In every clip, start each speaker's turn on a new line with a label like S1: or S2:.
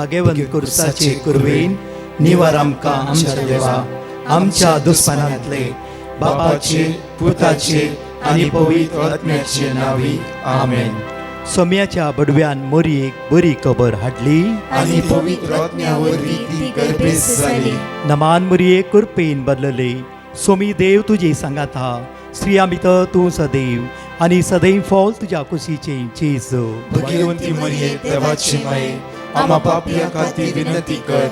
S1: भाग्यवंत कुर्साचे कुरवेन निवार आमकां आमच्या देवा आमच्या दुस्मनांतले बापाचे पुताचे आनी पवित्र आत्म्याचे नावी आमेन. सोम्याच्या बडव्यान मोरयेक बरी खबर हाडली
S2: आनी पवित्र आत्म्यावरवी ती गर्भेस जाली.
S1: नमान मोरये कुरपेन बदलले. सोमी देव तुजे सांगात हा. स्त्रिया भितर तूं सदैव आनी सदैव फॉल तुज्या कुशीचे जेजू.
S2: भाग्यवंती मरिये देवाची माये आम्हा पापियां खातीर विनंती कर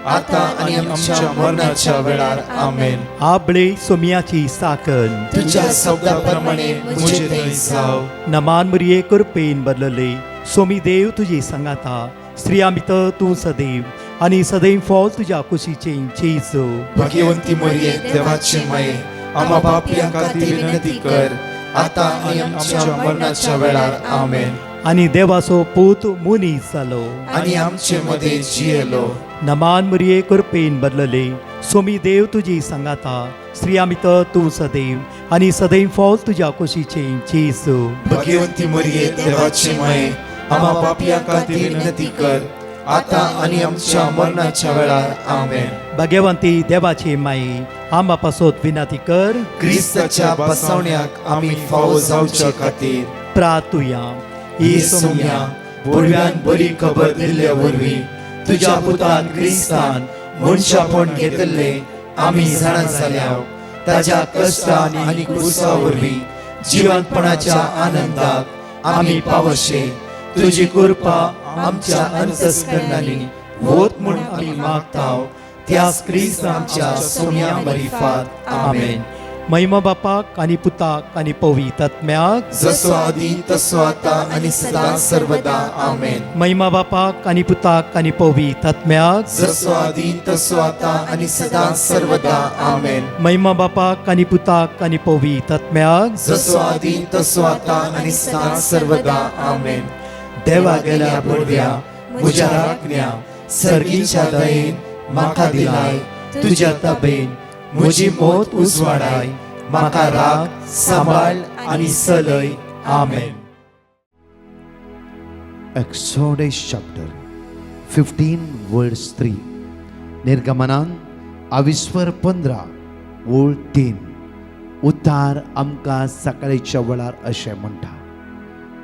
S2: आता आनी आमच्या मरणाच्या वेळार आमेन.
S1: आबळे सोम्याची साकन
S2: तुझ्या शब्दाप्रमाणे मुझे थंय जाव.
S1: नमान मोरये कुरपेन बदलले. सोमी देव तुजे सांगात हा. स्त्रिया भितर तूं सदैव आनी सदैव फॉल तुज्या कुशीचे जेजू.
S2: भाग्यवंती मरिये देवाची माये आम्हा पापियां खातीर विनंती कर आता आनी आमच्या मरणाच्या वेळार आमेन.
S1: आनी देवाचो पूत मुनीस जालो.
S2: आनी आमचे मध्ये जियेलो.
S1: नमान मोरये कुरपेन बदलले. सोमी देव तुजी सांगात हा. स्त्रिया भितर तूं सदैव आनी सदैव फॉल तुज्या कुशीचे जेजू.
S2: भाग्यवंती मरिये देवाची माये आम्हा पापियां खातीर विनंती कर आता आनी आमच्या मरणाच्या वेळार आमेन.
S1: भाग्यवंती देवाचे माये आंबा पासोत विनंती कर.
S2: क्रिस्ताच्या बसवण्याक आमी फावो जावच्या खातीर
S1: प्रार्थुया.
S2: ही सोम्या बडव्यान बरी खबर दिल्ल्या वरवीं तुज्या पुतान क्रिस्तान मनशापण घेतले आमी जाणा जाल्याव ताज्या कश्टान आनी क्रुसा वरवीं जिवंतपणाच्या आनंदाक आमी पावशे. तुजी कृपा आमच्या अंतस्करणांनी होत म्हूण आमी मागताव. त्याच क्रिस्तांच्या सोम्या मरिफात आमेन.
S1: महिमा बापाक आनी पुताक आनी पवित्र आत्म्याक
S2: जसो आदी तसो आता आनी सदां सर्वदा आमेन.
S1: महिमा बापाक आनी पुताक आनी पवित्र आत्म्याक
S2: जसो आदी तसो आता आनी सदां सर्वदा आमेन.
S1: महिमा बापाक आनी पुताक आनी पवित्र आत्म्याक
S2: जसो आदी तसो आता आनी सदां सर्वदा आमेन. देवा गेल्या बडव्या म्हज्या राखण्या सर्गीच्या दयेन म्हाका दिलाय. तुज्या ताबेन म्हजी मोत उजवाडाय. म्हाका राख सांबाळ आनी चलय. आमेन.
S3: Exodus chapter 15 verse 3. निर्गमनान 15 ओळ 3. उतार आमकां सकाळीच्या वेळार अशें म्हणटा.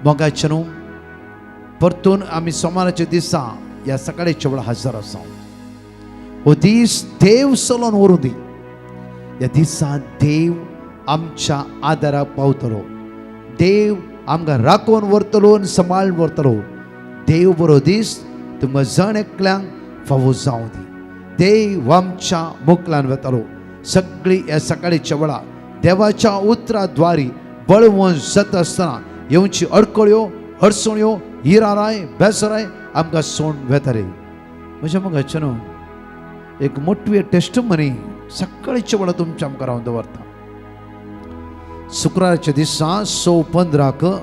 S3: मोगाचे न्हू परतून आमी सोमाराच्या दिसा ह्या सकाळीच्या वेळार हजर आसा. हो दीस देव चलोवन व्हरूं दी. ह्या दिसा देव आमच्या आदाराक पावतलो. देव आमकां राखून व्हरतलो आनी सांबाळून व्हरतलो. देव बरो दीस तुमकां जण एकल्यांक फावो जावं दी. देव आमच्या मुखलान वतलो. सगळी ह्या सकाळीच्या वेळार देवाच्या उतराद्वारी बळवंश जाता आसतना येवची अडकळ्यो अडचण्यो हिराराय बेसराय आमकां सोडून वेतले. म्हज्या मगाचे न्हू एक मोठी टेस्टमनी सकाळीच्या वेळार तुमच्या आमकां रावन दवरता. शुक्राराच्या दिसा 6:15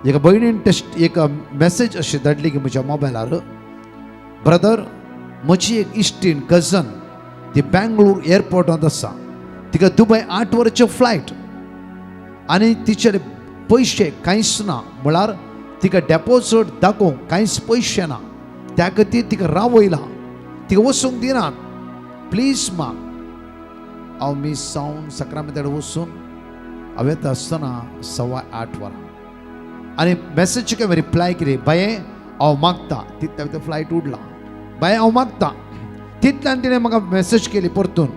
S3: एका भयणीन एक मेसेज अशी धाडली की म्हज्या मोबायलार. ब्रदर म्हजी एक इश्टीण कजन ती बेंगळूर एअरपोर्टांत आसा. तिका दुबय 8 वरांचें फ्लायट आनी तिचे पयशे कांयच ना. म्हळ्यार तिका डेपोजीट दाखोवंक कांयच पयशे ना. त्या खातीर तिका रावयला. तिका वचूंक दिनात. प्लीज माग. हांव मिस जावन सक्रामेताड वचून हांव येता आसतना 8:15 वरां आनी मेसेजीक हांवें रिप्लाय केली. बाये हांव मागता. तितल्या भितर फ्लायट उडला. बाये हांव मागता. तितल्यान तिणें म्हाका मेसेज केली परतून.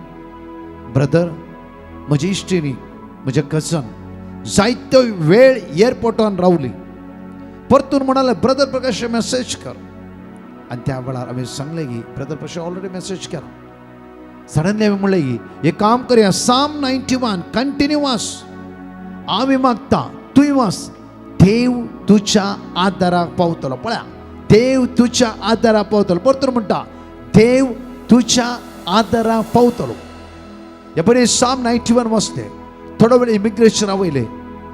S3: ब्रदर म्हजी इश्टिणी म्हजे कजन जायतो वेळ एअरपोर्टान रावली. परतून म्हणाले ब्रदर प्रकाश मेसेज कर. आनी त्या वेळार हांवें सांगलें की ब्रदर प्रकाश ऑलरेडी मेसेज केला. सडनली हांवें म्हणलें की एक काम करया साम 91 कंटिन्यू वाच. आमी मागता तुय वाच. देव तुज्या आदाराक पावतलो. पळया देव तुज्या आदाराक पावतलो. परतून म्हणटा देव तुज्या आदाराक पावतलो. हे बरें साम 91 वाचलें. थोडो वेळ इमिग्रेशन वयले.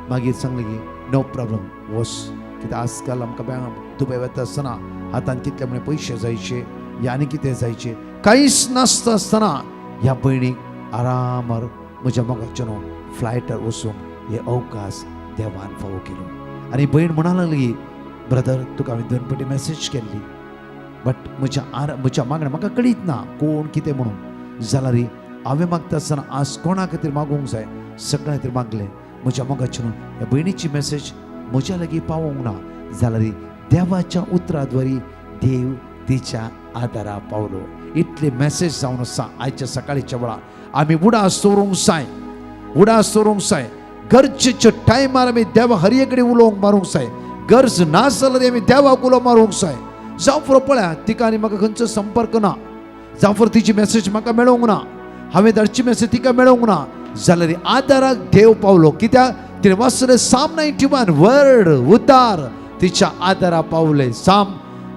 S3: मागीर सांगलें की नो प्रॉब्लम वच. कित्याक आजकाल आमकां दुबय वता आसतना हातान कितले म्हणे पयशे जायचे या आनी कितें जायचे कांयच नासता आसतना ह्या भयणीक आरामार म्हज्या मोगाच्या न्हू फ्लायटार वचूंक हे अवकाश देवान फावो केलो. आनी भयण म्हणा लागली ब्रदर तुका हांवें 2 फावटी मेसेज केल्ली. बट म्हज्या मागण्या म्हाका कळीत ना कोण कितें म्हणून जाल्यार हांवें मागता आसतना आज कोणा खातीर मागूंक जाय सगळ्या खातीर मागलें म्हज्या मोगाचें न्हू ह्या भयणीची मेसेज म्हज्या लागीं पावोंक ना जाल्यार देवाच्या उतराद्वारी देव तिच्या आदारा पावलो इतले मेसेज जावन आसा आयच्या सकाळीच्या वेळार आमी उडा सोरूंक जाय गरजेच्या टायमार आमी देवा हरये कडेन उलोवंक मारूंक जाय गरज ना जाल्यार आमी देवाक उलो मारूंक जाय जावं फुडें पळया तिका आनी म्हाका खंयचो संपर्क ना जावं फुडें तिची मेसेज म्हाका मेळोंक ना हांवें धाडची मेसेज तिका मेळोंक ना जाल्यार आदाराक देव पावलो कित्याक तिणें वाचलें साम 91 वर्ड उतार तिच्या आदारा पावले साम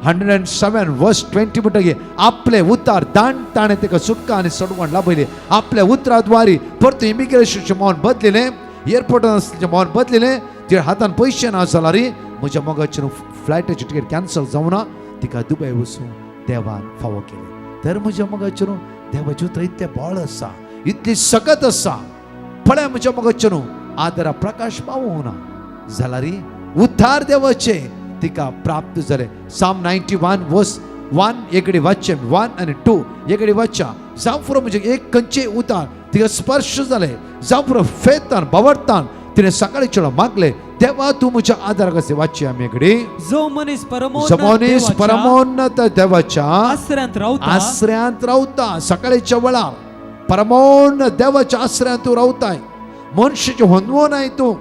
S3: 107 वर्स 20 म्हणटकीर आपले उतार दाण ताणें तिका सुटका आनी सडवण लाभयली आपल्या उतराद्वारी परतून इमिग्रेशनचें मोहन बदलिलें एअरपोर्टान आसलें मोहन बदलिलें तिच्या हातान पयशे ना जाल्यार म्हज्या मोगाचें फ्लायटाची टिकेट कॅन्सल जावना तिका दुबय वचून देवान फावो केलें तर म्हज्या मोगाचें देवाचें उतर इतलें बळ आसा इतली सकत आसा पळय म्हज्या मोगाचें आदरा प्रकाश पावूंक ना जाल्यार उद्धार देवाचे तिका प्राप्त जालें साम 91 वर्स 1 एकडे वाचचें 1 आनी 2 एकडे वाचच्या जावं फुडें म्हणजे एक खंयचे उतार तिका स्पर्श जालें जावं फुडें फेतान बावरतान तिणें सकाळी चेडो मागलें देवा तूं म्हज्या आदाराक अशें वाचची आमी एकडे
S4: जो मनीस परमोन्नत
S3: देवाच्या आश्रयांत रावता सकाळीच्या वेळार परमोन्नत देवाच्या आश्रयांत तूं रावताय मनशाचें होनवो नाय तूं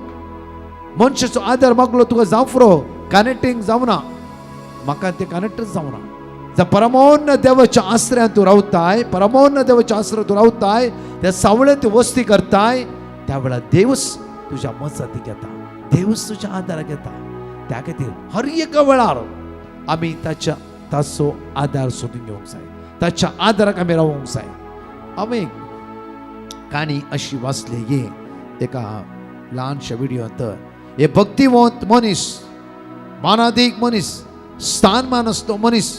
S3: मनशाचो आदार मागलो तुका जावं फुरो कनेक्टिंग जावना म्हाका तें कनेक्टच जावना जा परमोन्नत देवाच्या आश्रयांत तूं रावताय परमोन्नत देवाच्या आश्रयांत तूं रावताय त्या सावळेंत तूं वस्ती करताय त्या वेळार देवच तुज्या मजती घेता देवच तुज्या आदाराक घेता त्या खातीर हर एका वेळार आमी ताचो आदार सोदून घेवंक जाय ताच्या आदाराक आमी रावूंक जाय आमी काणी अशी वाचली हे एका ल्हानशा विडियोंत हे भक्तिवंत मनीस मानादीक मनीस स्थानमान असतो मनीस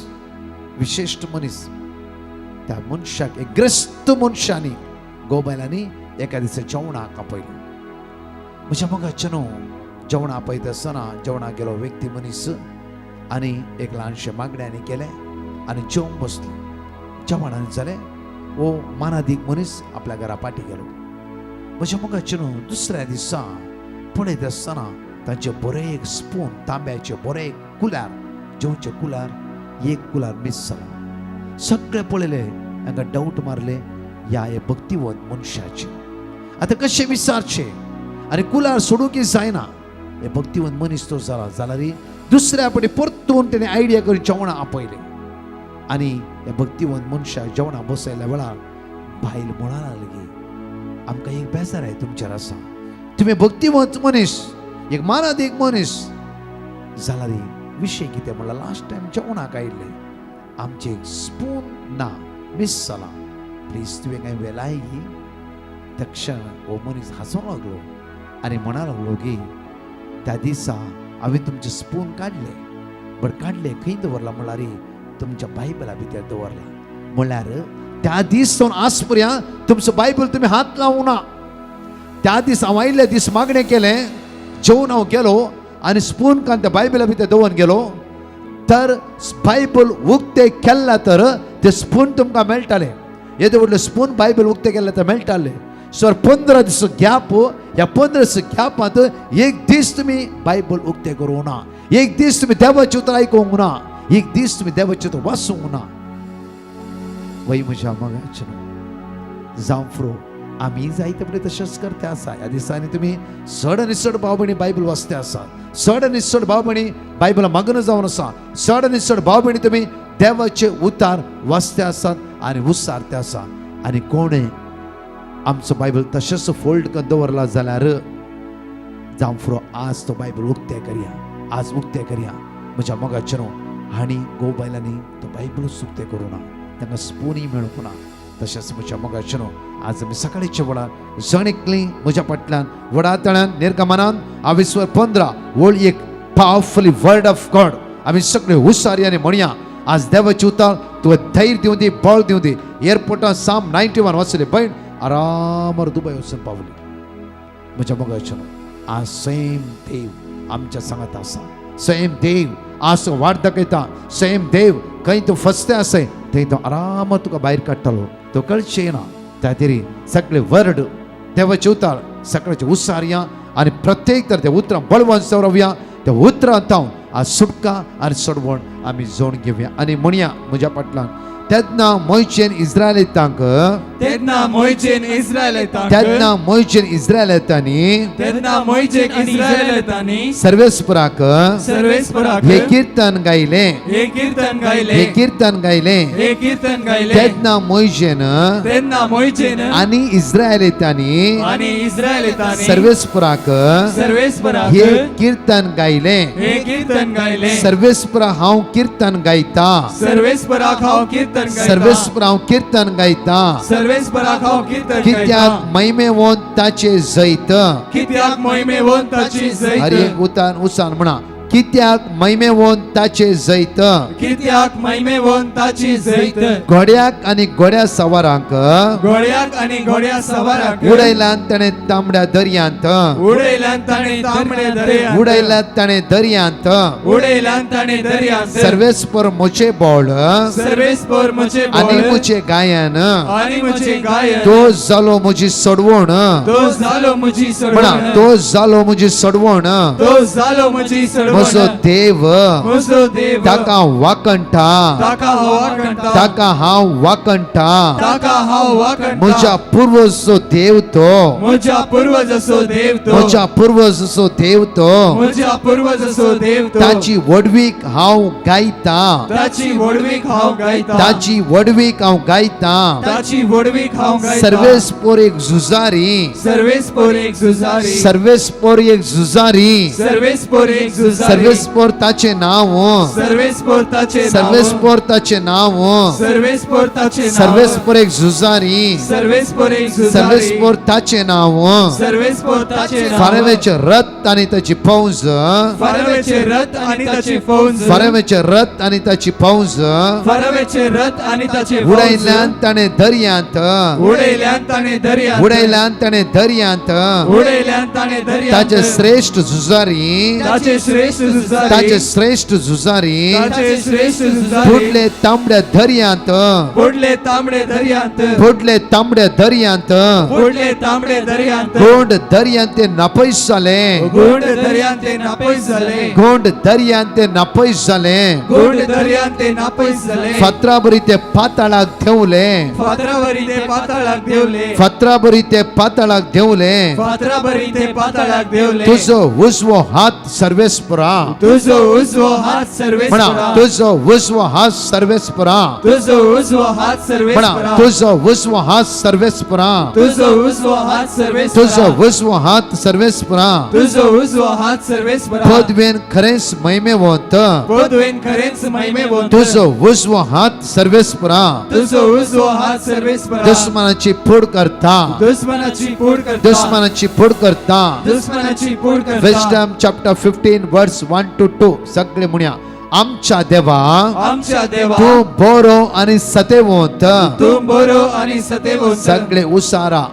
S3: विशिष्ट मनीस त्या मनशाक एक ग्रस्त मनशांनी गोबायलांनी एका दिसा जेवणाक आपयलें म्हज्या मोगाचें जेवणा आपयता आसतना जेवणाक गेलो व्यक्ती मनीस आनी एक ल्हानशें मागण्यांनी केलें आनी जेवंक बसलो जेवणान जालें वो मानादीक मनीस आपल्या घरा पाटी गेलो म्हज्या मोगाचें दुसऱ्या दिसा पळयता आसतना तांचे बरें एक स्पून तांब्याचे बरें एक कुलार जेवचे कुलार एक कुलार मिस जाला सगळे पळयले हांगा डाऊट मारले ह्या भक्तिवंत मनशाचे आतां कशें विचारचे आनी कुलार सोडूंक जायना हे भक्तिवंत मनीस तो जाला जाल्यार दुसऱ्या फावटी परतून तेणें आयडिया करून जेवणां आपयलें आनी हे भक्तिवंत मनशाक जेवणां बसयल्या वेळार बायल म्हणा लागली आमकां एक बेजार आहे तुमचेर आसा तुमी भक्तिवंत मनीस एक मानादीक मनीस जाल्यार विशय कितें म्हणल्यार लास्ट टायम जेवणाक आयिल्ले आमचे एक स्पून ना मिस जाला प्लीज तुवें कांय वेलाय ही तक्षण हो मनीस हांसूंक लागलो आनी म्हणा लागलो की त्या दिसा हांवें तुमचे स्पून काडले बट काडले खंय दवरला म्हणल्यार तुमच्या बायबला भितर दवरला म्हणल्यार त्या दीस सावन आज पर्यंत तुमचो बायबल तुमी हात लावूंक ना त्या दीस हांव आयिल्ले दीस मागणें केलें जेवून हांव गेलो आनी स्पून कान त्या बायबला भितर दवरून गेलो तर बायबल उक्ते केल्ला तर ते स्पून तुमकां मेळटाले येदे व्हडले स्पून बायबल उक्ते केल्ले तर मेळटाले सर 15 दीस गॅप ह्या 15 दीस गॅपांत एक दीस तुमी बायबल उक्ते करूंक ना एक दीस तुमी देवाचें उतर आयकूंक ना एक दीस तुमी देवाचें उतर वाचूंक ना वय म्हज्या मोगाचें जावं फुरो आमी जायते फुडें तशेंच करते आसा ह्या दिसांनी तुमी चड आनी चड भाव भयणी बायबल वाचते आसा चड आनी चड भाव भयणी बायबला मग्न जावन आसा चड आनी चड भाव भयणी तुमी देवाचे उतार वाचते आसात आनी उसारते आसा आनी कोणें आमचो बायबल तशेंच फोल्ड करून दवरला जाल्यार जावं फुरो आज तो बायबल उक्ते करया आज उक्ते करया म्हज्या मोगाचें हांणी गो बायलांनी तो बायबलूच उक्ते करूं ना तांकां स्पूनय मेळूंक ना तशेंच म्हज्या मोगाचें आज आमी सकाळीच्या वेळार जणेकलीं म्हज्या फाटल्यान वडातळ्यान निर्गमनान 15 वोळ एक पावरफुली वर्ड ऑफ गॉड आमी सगळे हुशारी आनी म्हणया आज देवाचे उतार तुवें धैर्य दिवं दी बळ दिवं दी एअरपोर्टार साम 91 वाचले भयण आरामार दुबय वचून पावली म्हज्या मोगाचें आज सेम देव आमच्या सांगात आसा सेम देव असं वाट दाखयता सेम देव खंय तूं फसतें आसय थंय तो आरामात तुका भायर काडटलो तो कळचें ना त्या तरी सगळे वर्ड देवाचे उतार सगळ्याचे उसार या आनी प्रत्येक तर त्या उतरां बळवंत सवरवया त्या उतरांत हांव आज सुटका आनी सोडवण आमी जोड घेवया आनी म्हणया म्हज्या फाटल्यान तेन्ना मोयचेन इस्रायलितांक
S2: तेन्ना मोयचेन इस्रायलितांक
S3: तेन्ना मोयचेन इस्रायलितांनी
S2: तेन्ना मोयचेन इस्रायलितांनी
S3: सर्वेस्पराक
S2: सर्वेस्पराक
S3: हे कीर्तन गायले
S2: हे कीर्तन गायले
S3: हे कीर्तन गायले
S2: हे कीर्तन गायले
S3: तेन्ना मोयचेन
S2: तेन्ना मोयचेन
S3: आनी इस्रायलितांनी
S2: आनी इस्रायलितांनी
S3: सर्वेस्पराक
S2: सर्वेस्पराक
S3: हे कीर्तन गायले
S2: हे कीर्तन गायले
S3: सर्वेस्परा हांव कीर्तन गायता
S2: सर्वेस्पराक हांव कीर्तन गायता
S3: सर्वेस्परा हांव कीर्तन गायता
S2: सर्वेस्पराक हांव कीर्तन
S3: कित्याक
S2: गायता
S3: महिमेवंत ताचे जैत
S2: कित्याक महिमेवंत ताची जैत
S3: हर एक उसान म्हणा कित्याक महिमेवंत ताचे जैत
S2: कित्याक महिमेवंत ताची जैत
S3: घोड्याक आनी घोड्या सवारांक
S2: घोड्याक आनी घोड्या सवाराक
S3: उडयल्यान ताणें तांबड्या दर्यांत
S2: उडयल्यान ताणें तांबडे दर्यांत
S3: उडयल्यान ताणें दर्यांत
S2: उडयल्यान ताणें दर्यांत
S3: सर्वेस्पर मुचे बोळ
S2: सर्वेस्पर म्हजे
S3: आनी
S2: बोल
S3: मुचे गायन
S2: आनी म्हजे गायन
S3: तो जालो म्हजी सोडवण
S2: तो जालो म्हजी
S3: म्हणा
S2: सोडवण
S3: तो जालो म्हजी सोडवण
S2: तो जालो म्हजी सोडवण
S3: म्हजो देव
S2: म्हजो देव
S3: ताका वाकंठा
S2: ताका हांव वाकणटा
S3: ताका हांव वाकंठा
S2: ताका हांव वाकणटा
S3: म्हज्या पुर्वजचो देव तो
S2: म्हज्या पुर्वजाचो देव तो
S3: म्हज्या पुर्वजचो देव तो
S2: म्हज्या पुर्वजाचो देव तो
S3: ताची वडवीक हांव गायता
S2: ताची वडवीक हांव गायता
S3: ताची वडवीक हांव गायता
S2: ताची वडवीक हांव गायता
S3: सर्वेस्पोर एक झुजारी
S2: सर्वेस्पोर एक झुजारी
S3: सर्वेस्पोर एक झुजारी
S2: सर्वेस्पोर एक झुजारी
S3: सर्वेस्पोर ताचे नाव
S2: सर्वेस्पोर ताचे नाव
S3: सर्वेस्पोर ताचे नाव
S2: सर्वेस्पोर ताचे नाव
S3: सर्वेस्पोर एक झुजारी
S2: सर्वेस्पोर एक झुजारी
S3: सर्वेस्पोर ताचे नाव
S2: सर्वेस्पोर ताचे नाव
S3: फारवेचे रथ आणि ताची फौज
S2: फारवेचे रथ आणि ताची फौज
S3: फारवेचे रथ आणि ताची फौज
S2: फारवेचे रथ आणि ताचे फौज
S3: उडयल्यान ताणे दर्यांत
S2: उडयल्यान ताणे दर्यांत
S3: उडयल्यान ताणे दर्यांत
S2: उडयल्यान ताणे दर्यांत
S3: ताचे श्रेष्ठ झुजारी
S2: ताचे श्रेष्ठ झुजारी
S3: ताचे श्रेष्ठ झुजारी
S2: ताचे श्रेष्ठ झुजारी
S3: फुडले तांबड्या दर्यांत
S2: बुडले तांबडे दर्यांत
S3: फुडले तांबड्या दर्यांत
S2: बुडले तांबडे दर्यांत
S3: गोंड दर्यांत ते नापयस जाले
S2: गोंड दर्यांत ते नापयस झाले
S3: गोंड दर्यांत ते नापयस जाले
S2: गोंड दर्यांत ते नापयस झाले
S3: फातराबरी ते पाताळाक देवले
S2: फातरावरी ते पाताळाक देवले
S3: फातराबरी ते पाताळाक देवले
S2: फातरावरी ते पाताळाक देवले
S3: तुजो उजवो हात सर्वेस्परा
S2: तुझो उजवो हात
S3: म्हणा
S2: सर्वेस्परा
S3: तुजो उजवो हात सर्वेस्परा
S2: तुझो उजवो हात
S3: म्हणा
S2: सर्वेस्परा
S3: तुजो उजवो हात सर्वेस्परा
S2: तुझो उजवो हात
S3: तुजो
S2: सर्वेस्परा
S3: उजवो हात सर्वेस्परा
S2: तुझो उजवो हात सर्वेस्परा
S3: पदवेन खरेंच महिमेवंत
S2: पदवेन खरेंच महिमेवंत
S3: तुजो उजवो हात सर्वेस्परा
S2: तुझो उजवो हात सर्वेस्परा
S3: दुस्मनाची फूड करता
S2: दुश्मनाची पूड करता
S3: दुस्मनाची फूड करता
S2: दुश्मनाची पूड करता
S3: विस्डम चॅप्टर 15 वर्स 1 to 2 सगळे म्हणया आमच्या देवा
S2: आमच्या देवा
S3: तू बरो आणि सतेवंत
S2: तू बरो आणि सतेवंत
S3: सगळे उसारा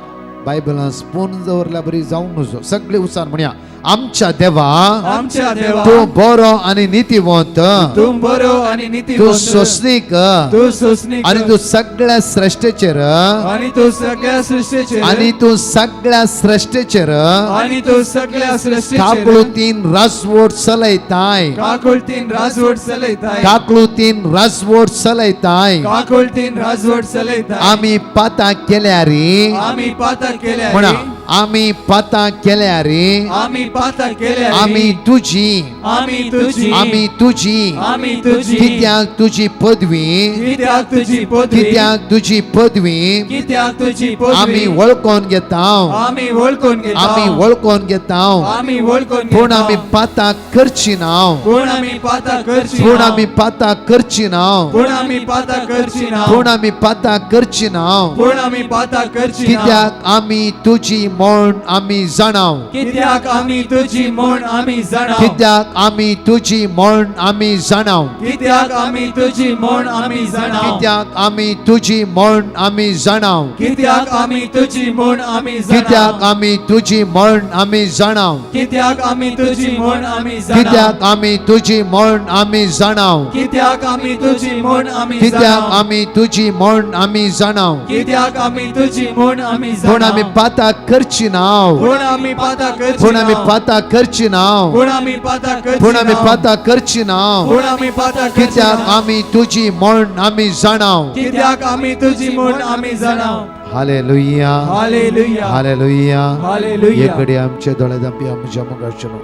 S3: बायबलान स्पून दवरल्या बरी जावंक नजो सगळे उसार म्हणया आमच्या देवा
S2: आमच्या देवा
S3: तू बरो आणि नीतिवंत
S2: तू बरो आणि
S3: तू
S2: नीतिवंत
S3: सोसनीक
S2: तू सोसनीक
S3: आणि तू सगळ्या श्रेष्ठेचेर
S2: आणि तू सगळ्या सृष्टीचेर
S3: आणि तू सगळ्या श्रेष्ठेचेर
S2: आणि तू सगळ्या सृष्टीचेर
S3: काकळुतीन राजवट चलयताय
S2: काकुळतीन राजवट चलयताय
S3: काकळुतीन राजवट चलयताय
S2: काकुळतीन राजवट चलयताय
S3: आम्ही पाता केल्यारी
S2: आम्ही पाता केल्या
S3: म्हणा आम्ही पाता केल्यारी
S2: आम्ही पाता केल्या
S3: आम्ही तुझी
S2: आम्ही तुझी
S3: आम्ही तुझी
S2: आम्ही तुझी
S3: कित्याक तुझी पदवी
S2: कित्याक तुझी पदवी
S3: कित्याक तुझी पदवी
S2: कित्याक तुझी
S3: आम्ही
S2: पदवी
S3: वळखून घेता
S2: आम्ही वळखून घेता
S3: आम्ही वळखून घेता
S2: आम्ही वळखून
S3: पूण
S2: घेता
S3: आम्ही पाता करची नाव
S2: पूण आम्ही पाता करची
S3: पूण
S2: नाव.
S3: आम्ही पाता करची नाव
S2: पूण आम्ही पाता करची नाव
S3: पूण आम्ही पाता करची नाव
S2: पूण आम्ही पाता करची नाव.
S3: कित्याक आम्ही तुझी म्हण आम्ही जाणाव
S2: कित्याक आमी तुजी म्हण आमी जाणाव
S3: कित्याक आम्ही तुझी म्हण आम्ही जाणाव
S2: कित्याक आमी तुजी म्हण आमी जाणाव
S3: कित्याक आम्ही तुझी म्हण आम्ही जाणाव
S2: कित्याक आमी तुजी म्हण आमी
S3: कित्याक
S2: जाणाव
S3: आम्ही तुझी म्हण आम्ही जाणाव
S2: कित्याक आमी तुजी म्हण आमी
S3: कित्याक
S2: जाणाव
S3: आम्ही तुझी म्हण आम्ही जाणाव
S2: कित्याक आमी तुजी म्हण आमी
S3: कित्याक
S2: जाणाव
S3: आम्ही तुझी म्हण आम्ही जाणाव
S2: कित्याक आमी तुजी म्हण आमी
S3: पूण आम्ही
S2: जाणाव
S3: पाता करची नाव
S2: पूण आमी पाता करची
S3: पूण आम्ही
S2: नाव.
S3: पाता करची नाव
S2: पूण आमी पाता करची
S3: पूण आम्ही
S2: नाव.
S3: पाता करची नाव
S2: पूण आमी पाता करची
S3: कित्याक
S2: नाव.
S3: आम्ही तुझी म्हण आम्ही जाणाव
S2: कित्याक आमी तुजी म्हण आमी जाणाव
S3: हालेलुया
S2: हालेलुया
S3: हालेलुया
S2: हालेलुया.
S3: येकडे आमचे दोळे दापी आमच्या मगाचनो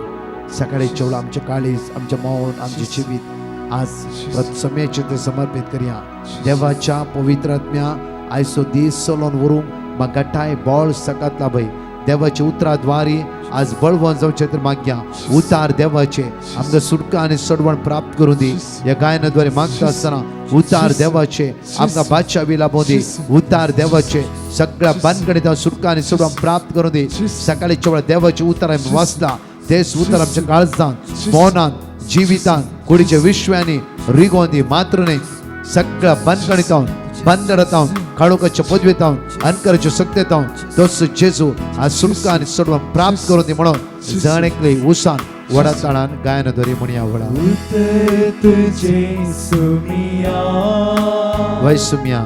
S3: सकाळी चवळ आमचे काळीज आमचे मौन आमचे जिवीत आज समयाचे ते समर्पित करूया देवाच्या पवित्र आत्म्या आयसो दीस चलोन व्हरूंक म्हाका गटाय बळ सकत लाभय देवाचे उतराद्वारी आज बळवंत जावचे तर मागया उतार देवाचे आमकां सुटका आनी सडवण प्राप्त करून दी ह्या गायनाद्वारे मागता आसतना उतार देवाचे आमकां बादशाही लाभूं दी उतार देवाचे सगळ्या बांदगडीत सुटका आनी सडवण प्राप्त करून दी सकाळी चवळ देवाचे उतार आमी वाचला तेच उतार आमच्या काळजांत मौनांत जिवितांत कुडीच्या विश्वांनी रिगोवन दी मात्र न्ही सगळ्या बांदगडीतावन बंदरतावन काळोखाच्या पदवेतावन अनकराच्या सत्तेतावन तोच जेजू आज सुटका आनी सडवण प्राप्त करून दी म्हणून जण एकले उसान वडा ताळान गायनाद्वारे म्हणया वडा
S2: तुझे सुमिया
S3: वैसुम्या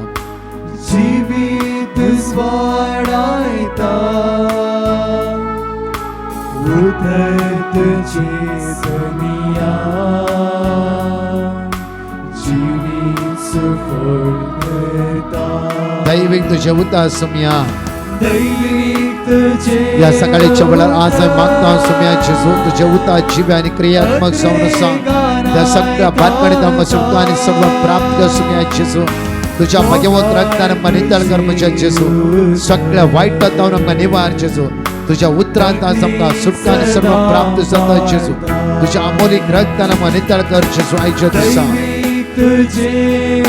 S2: जीवित वाडायता तुझे सुमिया जीवित सुफलता
S3: दैविक तुझे उतार सुम्या
S2: दैविक तुझे
S3: या सकाळीच्या वेळार आज आम्ही मागता सुम्या जेजू तुझे उतार जीव आणि क्रियात्मक जावन आसा त्या सगळ्या बांदगडीत आमकां सुटका आनी सगळं प्राप्त कर सुम्या जेजू तुझ्या भगवंत रक्तान आमकां नितळ कर म्हज्या जेजू सगळ्या वायटांतावन आमकां निवार जेजू तुझ्या उतरांत आज आमकां सुटका आनी सगळं प्राप्त जाता जेजू तुझ्या अमोलीक रक्तान आमकां नितळ कर जेजू आयच्या दिसा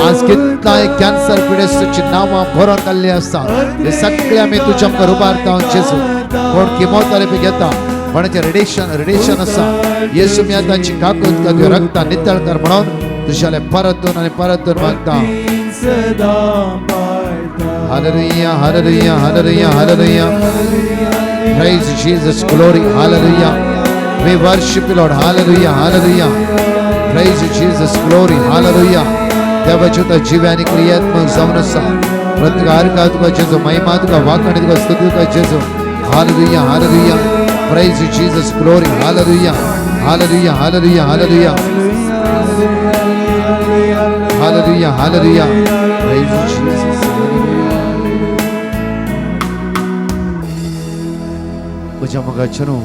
S3: आज कितलाय कॅन्सर पिडेस्ताची नांवां बरोवन काडली आसता हे सगळे आमी तुज्या आमकां रुबारता जेजू कोण किमोथेरपी घेता कोणाचें रेडिएशन आसा येसू मी ताची काकूत तुझ्या रक्तान नितळ कर म्हणून तुज्याले परतून आनी परतून मागता hallelujah hallelujah hallelujah hallelujah Praise Jesus, glory, hallelujah. We worship you, Lord, hallelujah, hallelujah. Praise Jesus, glory, hallelujah. देवाची तुका जिव्यानी क्रियात्मक जावन आसा प्रत्येक हारका तुका जेजू महिमा तुका वाखाणी तुका स्तुती तुका जेजू hallelujah hallelujah Praise Jesus, glory, hallelujah, hallelujah, hallelujah, hallelujah. Hallelujah, hallelujah. Praise Jesus, hallelujah. म्हज्या मगाचनो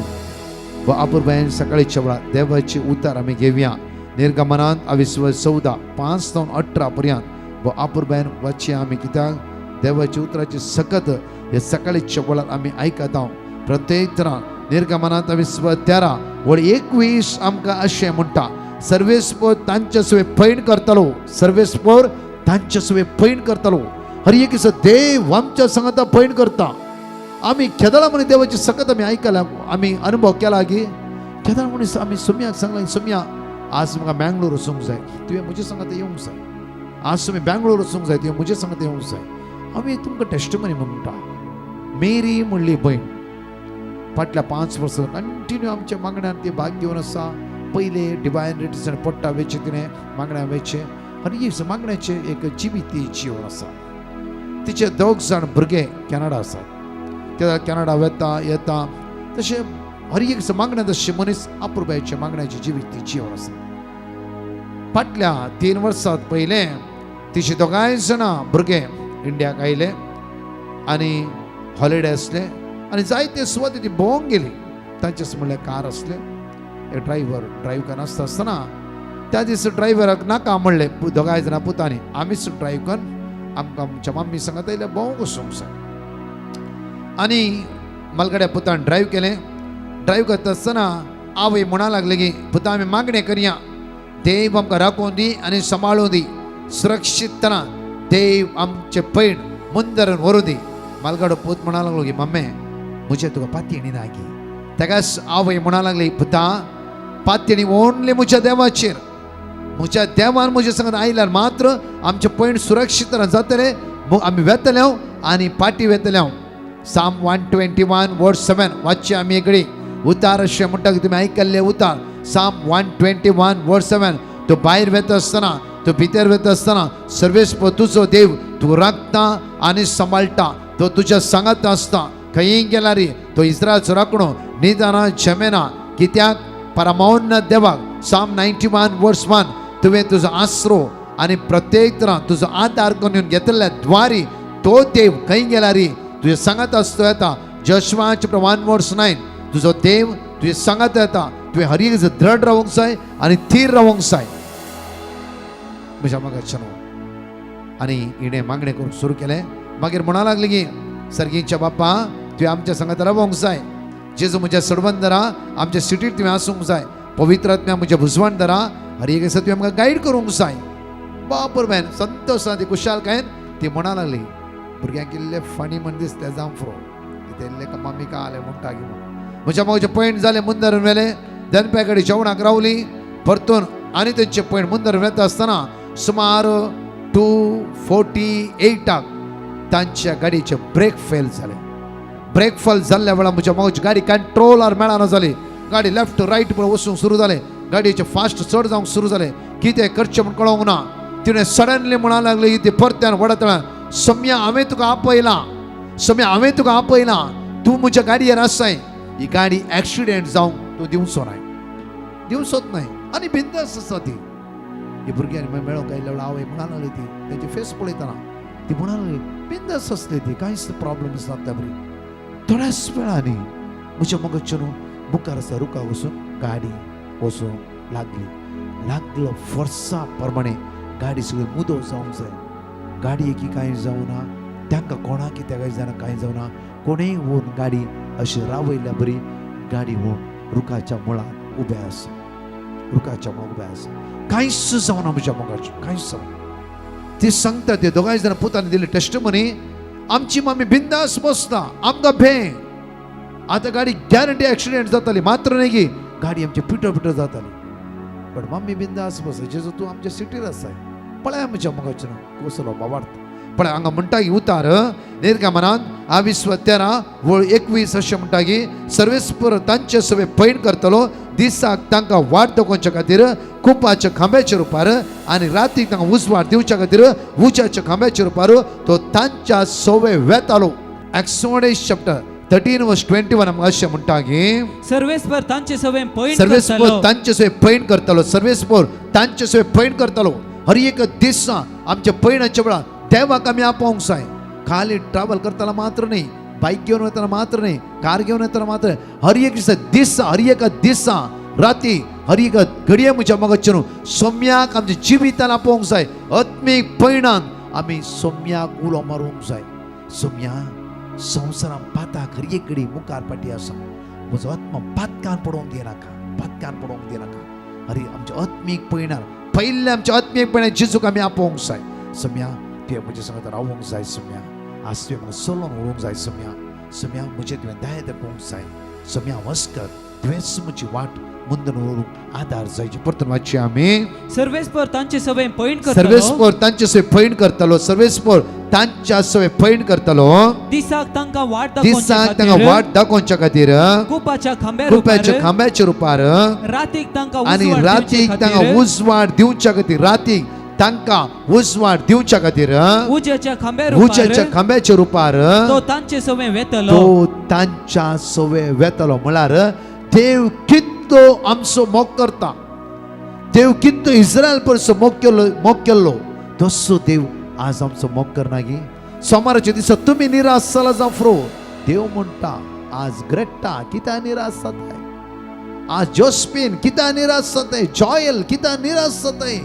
S3: व अपूर्बायन सकाळीच्या वेळार देवाची उतार आमी घेवया निर्गमनांत 14:5-18 पर्यंत व अपूर्बायन वाचया आमी कित्याक देवाची उतराची सकत हे सकाळीच्या वेळार आमी आयकता प्रत्येक तरां निर्गमनांत 13:21 आमकां अशें म्हणटा सर्वेस्पोर तांचे सुवे पैण करतलो सर्वेस्पोर तांचे सुवे पैण करतलो हर एक दिसा देव आमच्या संगता पैण करता आम्ही केदाळा म्हणे देवाची सकत आम्ही ऐकला आम्ही अनुभव केला की केदाळ म्हणे आम्ही सुम्याक सांगला सुम्या आज म्हाका बँगलोर वचूंक जाय तुवें म्हजे सांगता येवंक जाय आज तुमी बँगलोर वचूंक जाय तुवें म्हजे सांगता येवंक जाय आमी तुमकां टेस्टमनी म्हणटा मेरी म्हणली भयण फाटल्या 5 वर्सां कंटिन्यू आमच्या मागण्यांत ती भाग घेवन आसा पयले डिवायन रिट्रीट पट्टा वेचे तिणें मागण्या वेचे आनी ही मागण्याचे एक जिवीत ती जिवन आसा तिचे 2 जाण भुरगे कॅनडा आसात ते कॅनडा येता तशें हर एक मागण्या तशें मनीस अपूर्बायेचे मागण्याची जिवीत जीवन आसा फाटल्या 3 वर्सांत पयले तिचे 2 जाणां भुरगे इंडियाक आयले आनी हॉलिडे आसले आनी जायते सुवाती ती भोंवूंक गेली तांचेच म्हणल्यार कार आसले एक ड्रायव्ह करनासता आसतना त्या दिसा ड्रायव्हराक नाका म्हणलें 2 जाणां पुतांनी आमीच ड्रायव्ह करून आमकां आमच्या मम्मी सांगता येयलें भोंवूंक वचूंक जाय आनी मलगड्या पुतान ड्रायव्ह केलें ड्रायव्ह करता आसतना आवय म्हणा लागले की पुता आमी मागणें करया देव आमकां राखून दी आनी सांबाळूं दी सुरक्षीत तरान देव आमचे पैण मुंदर व्हरूं दी मालगाडो पूत म्हणा लागलो की मम्मे मुझे तुका पातयणी नागी तेकाच आवय म्हणा लागली पुता पातयणी ओनली म्हज्या देवाचेर म्हज्या देवान म्हजे सांगत आयल्यार मात्र आमचे पैण सुरक्षीत जातले आमी वेतले आनी पाटी वेतले साम 121 वर्स 7 वाचचे आमी एकडी उतार अशें म्हणटा की तुमी आयकल्ले उतार साम 121 वर्स 7 तो भायर वेता आसतना तो भितर वेता आसतना सर्वेस्पर तुजो देव तूं राखता आनी सांबाळटा तो तुज्या सांगात आसता खंयी गेला रे तो इस्रायलचो राखणो निदाना जमेना कित्याक परमोन्नत देवाक साम 91 वर्स 1 तुवें तुजो आसरो आनी प्रत्येक तरां तुजो आदार करून घेतल्या द्वारी तो देव खंय गेला रे तुजे सांगात आसतो येता जशुआ चॅप्टर 1 वर्स 9 तुजो देव तुजे सांगात येता तुवें हर एक दृढ रावूंक जाय आनी थीर रावूंक जाय म्हज्या मगाच्यान आनी हिणें मागणें करूंक सुरू केलें मागीर म्हणा लागलें की सर्गीच्या बापा तुवें आमच्या सांगात रावूंक जाय जेजू म्हज्या सडवंत दरा आमच्या सिटीर तुवें आसूंक जाय पवित्र आत्म्या म्हज्या भुजवण दरा हर एक दिसा तुवें आमकां गायड करूंक जाय बापर बॅन संतोश ती कुशालकायेन ती म्हणा लागली भुरग्यांक इल्ले फणी म्हण दिसले जावं फ्रो इल्ले का मम्मी का आले म्हणटा की म्हज्या मागचे पैण जाले मुंदरून वेले दनप्या कडेन जेवणाक रावली परतून आनी तेंचे पैण मुंदरून वेता आसतना सुमार 2:48 तांच्या गाडयेचे ब्रेक फेल जाले ब्रेक फेल जाल्ल्या वेळार म्हज्या मागची गाडी कंट्रोलार मेळना जाली गाडी लेफ्ट रायट म्हणून वचूंक सुरू जालें गाडयेचे फास्ट चड जावंक सुरू जालें कितें करचें म्हण कळोंक ना तिणें सडनली म्हणा लागली की ती परत्यान वडतळ्यान सम्या हांवें तुका आपयलां सम्या हांवें तुका आपयलां तूं म्हज्या गाडयेर आसाय ही गाडी एक्सिडेंट जावंक तूं दिवचो नाय दिवचोच नाय आनी बिंदास आसा ती ही भुरग्यांनी मेळोंक आयल्या वेळार आवय म्हणा लागली ती तेंची फेस पळयतना ती म्हणा लागली बिंदास आसली ती कांयच प्रॉब्लेम नासता त्या बरी थोड्याच वेळांनी म्हज्या मगजच्यान मुखार आसा रुका वचून गाडी वचूंक लागलो फोर्सा प्रमाणे गाडी सगळी मुदो जावंक जाय गाडी एकी कांय जावना तांकां कोणाक कितें कांय जाणा कांय जावना कोणेय व्हरून गाडी अशी रावयल्या बरी गाडी व्हरून रुखाच्या मुळार उबे आसा रुखाच्या मुळार उबे आसा कांयच जावना म्हज्या मोगाचें कांयच जावना ती सांगता ते दोगांय जाणां पुतांनी दिली टेस्टमनी आमची मम्मी बिंदास बसता आमकां भंय आतां गाडी गॅरंटी एक्सिडेंट जाताली मात्र न्ही की गाडी आमची पिटर जाताली पण मम्मी बिंदास बस जेजू तूं आमच्या सिटीर आसाय पळय म्हज्या मोगाचें कसलो बाबार्थ पळय हांगा म्हणटा की उतार निर्गमनांत 22:13 अशें म्हणटा की सर्वेस्पर तांचे सवे पैण करतलो दिसाक तांकां वाट दाखोवच्या खातीर कुपाच्या खांब्याच्या रुपार आनी रातीक तांकां उजवाड दिवच्या खातीर उज्याच्या खांब्याच्या रुपार तो तांच्या सवे वेतालो एक्सोडस चॅप्टर 13 वर्स 21 आमकां अशें म्हणटा की
S4: सर्वेस्पर तांचे सवे पैण
S3: सर्वेस्पर
S4: करतलो
S3: तांचे सवे पैण करतलो सर्वेस्पर तांचे सवे पैण करतलो हर एक दिसा आमच्या पैणाच्या वेळार देवाक आमी आपोवंक जाय खाली ट्रॅव्हल करताना मात्र न्ही बाईक घेवन वतना मात्र न्ही कार घेवन वतना मात्र हर एक दिसा हर एक दिसा राती हर एक घडये म्हज्या मोगाचेर सोम्याक आमच्या जिवितान आपोवंक जाय आत्मीक पैणान आमी सोम्याक उलो मारूंक जाय सोम्या संवसारान पाताक हर एक घडी मुखार पाटी आसा म्हजो आत्मा पातकान पडोवंक दिनाका अरे आमच्या आत्मीक पैणार पयले आमच्या आत्मीक पैणार जेजूक आमी आपोवंक जाय सम्या तुवें म्हजे सांगता रावूंक जाय सम्या आज तुवें म्हाका चलोवन व्हरूंक जाय सम्या म्हजें तुवें दाय दाखोवंक जाय सम्या वस्कर तुवेंच म्हजी वाट मुंदन व्हरूंक आदार जायची परतून वाचची आमी
S4: सर्वेस्पर तांचे सवे पैण करतलो
S3: सर्वेस्पर तांचे सवे पैण करतलो सर्वेस्पर तांच्या सवे पैण करतलो
S4: दिसाक तांकां वाट
S3: दाखोवच्या खातीर
S4: कुपाच्या
S3: खांब्याच्या रुपार
S4: रातीक तांकां
S3: आनी रातीक तांकां उजवाड दिवच्या खातीर रातीक तांकां उजवाड दिवच्या खातीर
S4: उज्याच्या
S3: खांब्याच्या रुपार
S4: तो तांचे
S3: सवे वेतलो म्हळ्यार देव कितलो आमचो मोग करता देव कितलो इस्रायल परसो मोग केल्लो तसो देव आज आमचो मोग करना गी सोमाराच्या दिसा तुमी निराश जाला जावं फ्रो देव म्हणटा आज ग्रेटा कित्याक निराश जाताय आज जोस्पिन कित्याक निराश जाताय जॉयल कित्याक निराश जाताय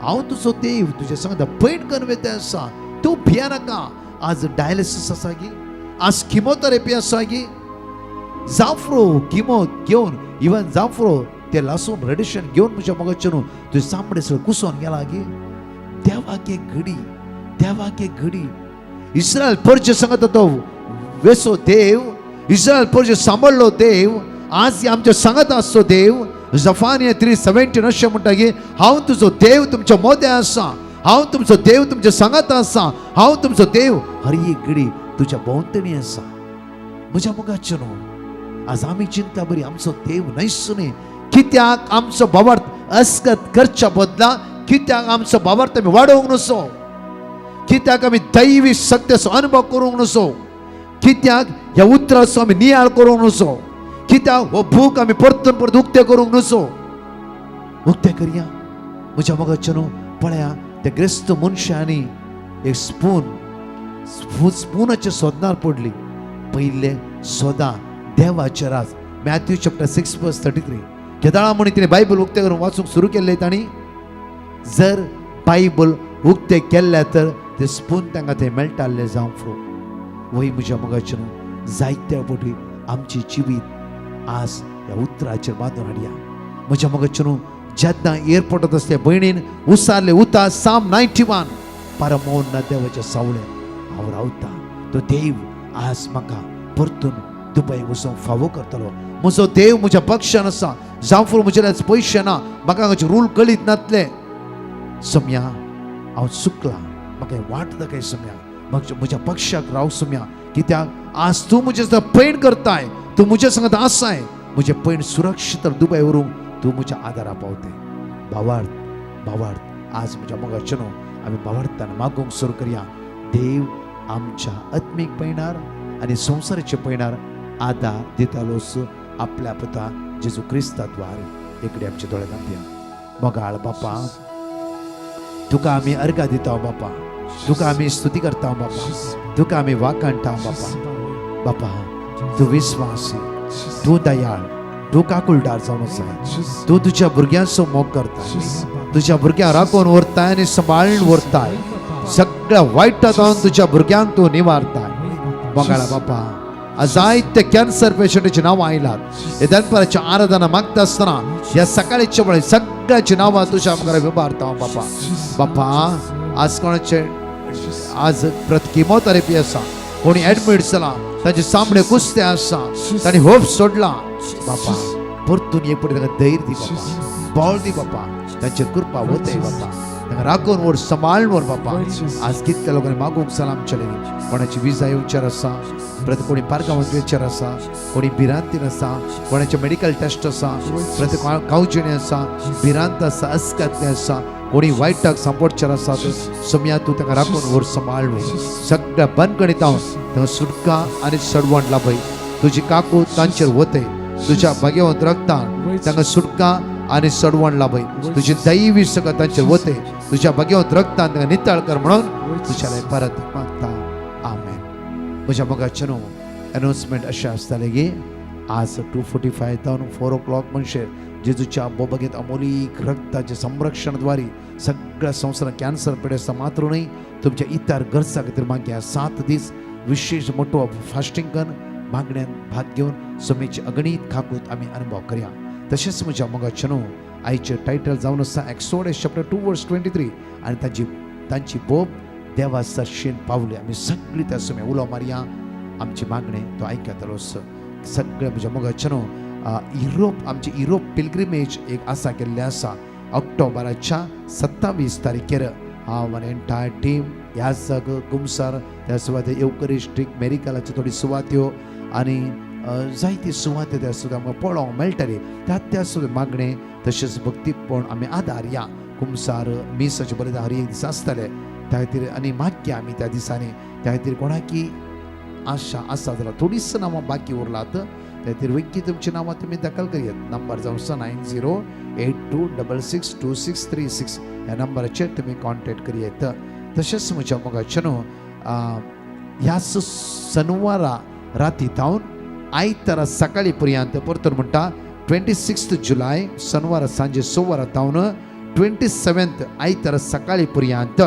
S3: हांव तुजो देव तुजे सांगता पैण करून आसा तूं भिया नाका आज डायलिसीस आसा गी आज किमोथेरपी आसा गी जावफ्रो किमो घेवन इवन जावफ्रो ते लासून रेडिएशन घेवन म्हज्या मोगाचेर तुजे सामणे सगळें कुसोन गेला गी देवाक एक घडी इस्रायल परचे सांगता तो वेसो देव, इस्रायल प्रजे सांभाळलो देव, आज आमच्या सांगत असतो देव. जफानिया 3:17 अशें म्हणटा की हांव तुजो देव तुमच्या मोद्या आसा, हांव तुमचो देव तुमच्या सांगात आसा, हांव तुमचो देव हर एक घडी तुज्या भोंवतणी आसा. म्हज्या मोगाचो न्हू, आज आमी चिंता बरी आमचो देव न्हयसुनी, कित्याक आमचो भावार्थ अस्कत करच्या बदला कित्याक आमचो भावार्थ आमी वाडोवंक नसो, कित्याक आमी दैवी सत्याचो अनुभव करूंक नसो, कित्याक ह्या उतराचो आमी नियाळ करूंक नसो, कित्याक हो भूक आमी परतून परत उक्ते करूंक नसो. उक्ते करया म्हज्या मोगाचो न्हू. पळया त्या ग्रेस्त मनशांनी एक स्पूनाच्या सोदनार पडली. पयले सोदा देवाचे राज. Matthew chapter 6:33. केदाळा म्हणी तिने बायबल उक्ते करून वाचूंक सुरू केल्ले तांणी. जर बायबल उक्ते केल्ले तर ते स्पून तांकां थंय मेळटाले जावं फ्रो. वय म्हज्या मोगाचो न्हू, जायत्या फावटी आमची जिवीत आज ह्या उतराचेर बांदून हाडया. म्हज्या मोगाचो न्हू, जेन्ना एअरपोर्टात असल्या भयणीन उसारले उता साम 91 परमोन्नत देवाच्या सावळ्यात हांव रावता. तो देव आज म्हाका परतून दुबय वचूंक फावो करतलो. म्हजो देव म्हज्या पक्षान आसा. जावं म्हजे पयशे ना, म्हाका हांगाचे रूल कळीत नातले. सम्या हांव चुकला, म्हाका वाट दाखय सम्या, म्हज्या पक्षाक राव सम्या, कित्याक आज तूं म्हजे पैण करताय, तूं म्हजे सांगत आसाय. म्हजे पैण सुरक्षीत दुबय व्हरूंक तूं म्हज्या आदारा पावते. भावार्थ आज म्हज्या मोगाचो न्हू, आमी भावार्थान मागूंक सुरू करया. देव आमच्या आत्मीक पैणार आनी संवसाराच्या पैणार आदार दितालोच आपल्या पुता जेजू क्रिस्ता द्वारे. इकडे आमचे दोळे घालया. मोगाळ बापा, तुका आमी अर्घा दिता बापा, तुका आमी स्तुती करता बापा, तुका आमी वाखाणटा बापा. बापा तूं विस्वासी, तूं दयाळ, तूं काकुळटार जावन आसा. तूं तुज्या भुरग्यांचो मोग करता, तुज्या भुरग्यांक राखून व्हरताय आनी सांबाळून व्हरताय. सगळ्या वायटांतून तुज्या भुरग्यांक तूं निवारताय. मोगाळा बापा, आज जायते कॅन्सर पेशंटाची नांवां आयलात. हे दनपाराच्या आराधना मागता आसतना ह्या सकाळीच्या वेळेर सगळ्याची नांवां तुज्या आमकां विबारता बापा. बापा आज कोणाचे आज किमोथेरपी आसा, कोणी एडमीट जाला, तांचे सामणे कुस्ते आसा, तांणी होप सोडला. बापा परतून एक पटी तांकां धैर्य दी बापा, बळ दी बापा, तांचेर कृपा वतय बापा, तांकां राखून व्हर, सांबाळून व्हर बापा. आज कितल्या लोकांनी मागूंक सलाम चले. कोणाची विजा येवचेर आसा, प्रत कोणी पारगांवांचेर आसा, कोणी भिरांतीन आसा, कोणाचे मेडिकल टेस्ट आसा, प्रत कावजिणी आसा, भिरांत आसा, अस्कातले आसा, कोणी वायटाक सांपडचेर आसा. सम्या तूं तांकां राखून व्हर, सांबाळून सगळ्या बंदगणितांत तांकां सुटका आनी सडवण लाभय. तुजी काकू तांचेर वतय, तुज्या भाग्यवंत रक्तान तांकां सुटका आनी सडवण लाभय. तुजी दैवी सगळं तांचेर वतय, तुज्या भाग्यवंत रक्तान तांकां नितळ कर म्हणून तुज्याले परत मागता. आमेन. म्हज्या मोगाचो न्हू, अनाउन्समेंट अशें आसतालें की आज 2:45 जावन 4 o'clock म्हणशेर जेजूच्या बोबगेंत अमोलीक रक्ताचे संरक्षणाद्वारे सगळ्या संवसारांत कॅन्सर पिडेस्त मात्र न्हय, तुमच्या इतर गरजा खातीर मागया. 7 दीस विशेष मोठो फास्टिंग करून मागण्यांत भाग घेवन समेची अगणीत खाकूत आमी अनुभव करया. तशेंच म्हज्या मोगाचो न्हू, आयचें टायटल जावन आसा एक्सोडस चॅप्टर 2:23 आनी तांची बोब देवा सरशेन पावली. आमी सगळीं त्या समय उलो मारया. आमची मागणी तो आयकतलोच. सगळे म्हज्या मोगाचो न्हू, आमची युरोप पिलग्रिमेज एक आसा केल्लें आसा ऑक्टोबराच्या 27 तारखेर. हांव आनी एंटायर टीम ह्या जाग कुमसार त्या सुवाते एवकरिस्टीक मेरिकलाच्यो थोडी सुवात्यो आनी जायती सुवाते त्या सुद्दां आमकां पळोवंक मेळटली. त्या सुद्दां मागणे तशेंच भक्तीपण आमी आदारया. कुमसार मिसाचे बरें हर एक दीस आसतले त्या खातीर आनी मागया आमी त्या दिसांनी. त्या खातीर कोणाकी आशा आसा जाल्यार थोडींच नांवां बाकी उरलात, त्या खातीर वैकी तुमची नांवां तुमी दाखल करात. नंबर जावन आसा 9082662636 ह्या नंबराचेर तुमी कॉन्टेक्ट करात. तशेंच म्हज्या मोगाचो न्हू, ह्या शनिवारा राती जावन आयतारा सकाळी पर्यंत परतून म्हणटा 26 जुलय शनिवार सांजे 6 वरां जावन 27 आयतारा सकाळी पर्यंत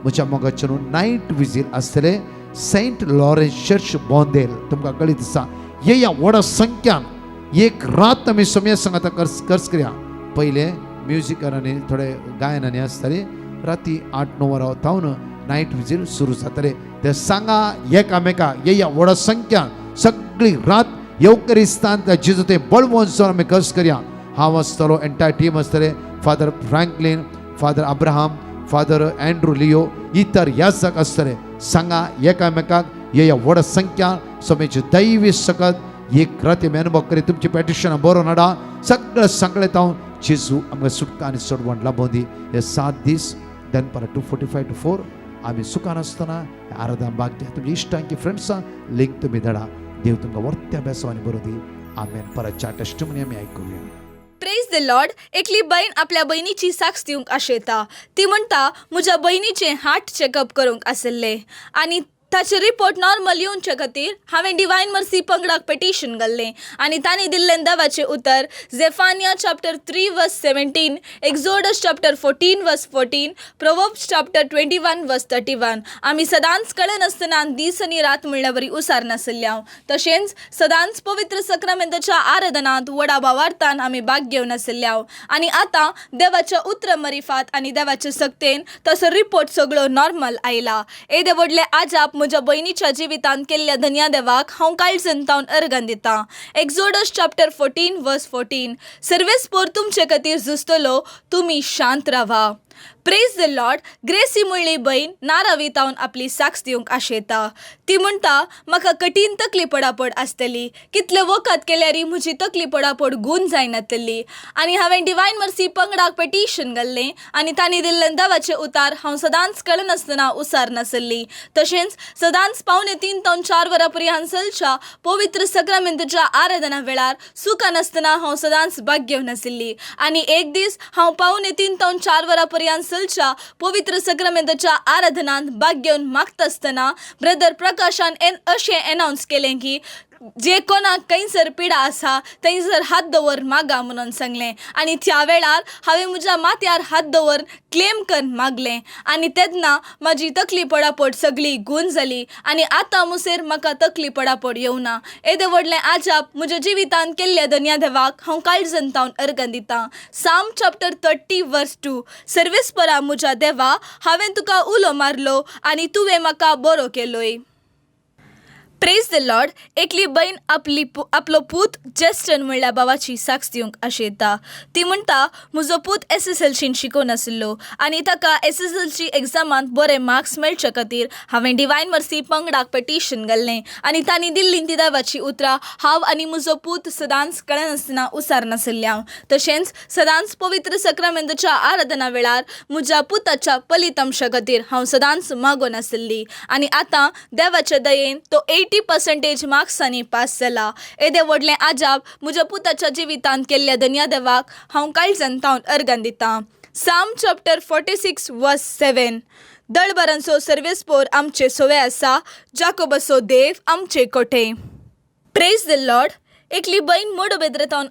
S3: म्हज्या मोगाचो न्हू नायट विजील आसतले सेंट लॉरेन्स चर्च बोंदेल. तुमकां कळीत आसा ह्या व्हडा संख्यान एक रात आमी समय सांगात खर्च करया. पयले म्युजिकान आनी थोडे गायनांनी आसताली राती 8-9 वरां जावन नाईट विजील सुरू जातले ते सांगा एकामेकाक ये व्हड संख्यान सगळी रात येवकरिस्तान जिजू ते बळवंसोन आमी कस करया. हांव आसतलो, एंटायर टीम आसतले, father Franklin, father Abraham, father Andrew Leo, इतर याजक आसतले. सांगा एकामेकाक ये व्हड संख्या समेची दैवी सकत एक राती अनुभव करी तुमची पॅटिशन बरोवन हाडा. सगळं सांगलें हांव जेजू आमकां सुटका आनी सोडवण लाभोवन दी. हे 7 दीस दनपारां 2:45 to 4 आमी सुखान आसतना आराधना भाग घ्या. तुमच्या इश्टांकी फ्रेंड्सां लिंक तुम्ही धाडा. देव तुमकां वर्त्या बेसवानी बरो दी. आमेन. परतच्या टेस्टिमनी आमी आयकुया.
S5: Praise the Lord. एकली बहीण आपल्या बहिणीची साक्ष दिवंक आशेता. ती म्हणटा म्हज्या बहिणीचें हार्ट चॅकअप करूंक आसले आनी ताचे रिपोर्ट नॉर्मल येवचे खातीर हांवें डिवायन मर्सी पंगडाक पेटिशन घाल्लें आनी तांणी दिल्लें देवाचें उतर Zephaniah chapter 3 verse 17, Exodus chapter 14 verse 14, Proverbs chapter 21 verse 31. आमी सदांच कळन आसतना दीस आनी रात म्हणल्या बरी उसार नासल्या. तशेंच सदांच पवित्र सक्रामेंताच्या आराधनांत व्हडा भावार्थान आमी भाग घेवन आसल्या आनी आतां देवाच्या उतरा मरिफात आनी देवाच्या सक्तेन तसो रिपोर्ट सगळो नॉर्मल आयला. येदे व्हडले आजाप म्हज्या बहिणीच्या जिवितांत केल्ल्या धन्या देवाक हांव काळजंतावन अर्घन दितां. Exodus chapter 14 verse 14. सर्वेस्पोर तुमचे खातीर झुजतलो, तुमी शांत रावा. Praise the lord. ग्रेसी म्हणली बहीण नारावितावन आपली साक्ष दिवंक आशेता. ती म्हणटा म्हाका कठीण तकली पडापड आसतली. कितले वखद केल्यारी म्हजी तकली पडापड गूण जायनातली आनी हांवें डिवायन मर्सी पंगडाक पेटिशन घाल्लें आनी तांणी दिल्लें देवाचें उतार हांव सदांच कळनासतना उसार नासली. तशेंच सदांच 3:30 to 4 वरां पर्यंतच्या पवित्र सक्रामेंताच्या आराधना वेळार सुखान आसतना हांव सदांच भाग घेवन आशिल्ली आनी एक दीस हांव 3:30 to 4 वरां पर्यंतच्या पवित्र सक्रामेंताच्या आराधनांत भाग घेवन मागता आसतना ब्रदर प्रकाशान अशें अनाउन्स केलें की जे कोणाक कैसर पिडा आसा थंयसर हात दवर मागा म्हणून सांगलें आनी त्या वेळार हांवें म्हज्या माथ्यार हात दवर क्लेम करून मागलें आनी तेन्ना म्हाजी तकली पडापड सगळी गूण जाली आनी आतां मुसेर म्हाका तकली पडापड येवना. येदे व्हडलें आजाप म्हज्या जिवितांत केल्ल्या धन्या देवाक हांव काळजंतावन अर्घन दितां. साम चॅप्टर 30 verse 2. सर्वेस्परा म्हज्या देवा, हांवें तुका उलो मारलो आनी तुवें म्हाका बरो केलोय. Praise the Lord. एकली बहीण आपलो पूत जेस्टन म्हणल्या भावाची साक्ष दिवंक आशेता. ती म्हणटा म्हजो पूत SSLCन शिकोवन आशिल्लो आनी ताका SSLC एग्जामांत बरे मार्क्स मेळचे खातीर हांवें डिवायन मर्सी पंगडाक पेटिशन घाल्लें आनी तांणी दिल्लीं ती देवाची उतरां हांव आनी म्हजो पूत सदांच कळनासतना उसार नासल्या. तशेंच सदांच पवित्र सक्रामेंताच्या आराधना वेळार म्हज्या पुताच्या फलितांशा खातीर हांव सदांच मागोन आशिल्ली आनी आतां देवाच्या दयेन तो 80% मार्क्सांनी पास जाला. येदे व्हडलें आजाप म्हज्या पुताच्या जिवितांत केल्ल्या धन्या देवाक हांव काळजंतावन अर्घन दितां. साम चॅप्टर 46 verse 7. दळबरांचो सर्वेस्पोर आमचे सोवे आसा, जाकोबाचो देव आमचे कोठे. Praise the Lord. एकली बहीण मोडो बेद्रतावन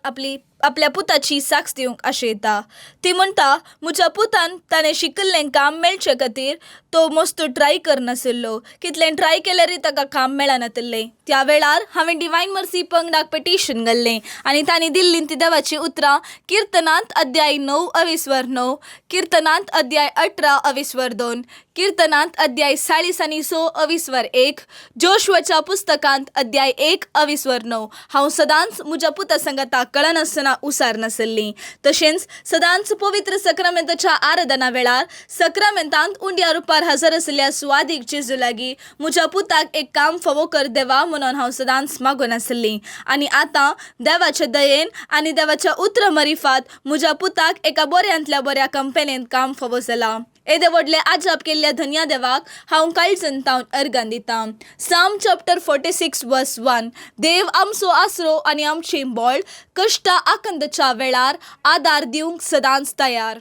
S5: आपल्या पुताची साक्ष दिवंक आशेता. ती म्हणटा म्हज्या पुतान ताणें शिकिल्लें काम मेळचे खातीर तो मस्त ट्राय करनासलो. कितलें ट्राय केल्यार ताका काम मेळनातलें. त्या वेळार हांवें डिवायन मर्सी पंगडाक पेटिशन घाल्लें आनी तांणी दिल्लीं ती देवाची उतरां किर्तनांत अध्याय 9:9, किर्तनांत अध्याय 18:2, किर्तनांत अध्याय 40:6:1, जोशुआच्या पुस्तकांत अध्याय 1:9. हांव सदांच म्हज्या पुता सांगाता कळनासतना उसार नासली. तशेंच सदांच पवित्र सक्रामेंताच्या आराधना वेळार सक्रामेंतांत उंड्या रुपार हजर आसल्या सुवादीक जेजू लागीं म्हज्या पुताक एक काम फावो कर देवा म्हणून हांव सदांच मागोन आसली आनी आतां देवाच्या दयेन आनी देवाच्या उतरा मरिफात म्हज्या पुताक एका बऱ्यांतल्या बऱ्या कंपनींत काम फावो जाला. येदे व्हडले आजाप केल्ल्या धन्या देवाक हांव काळजंतावन अर्घन दितां. साम चॅप्टर 46 verse 1. देव आमचो आसरो आनी आमचें बळ, कश्टा आकंतच्या वेळार आदार दिवंक सदांच तयार.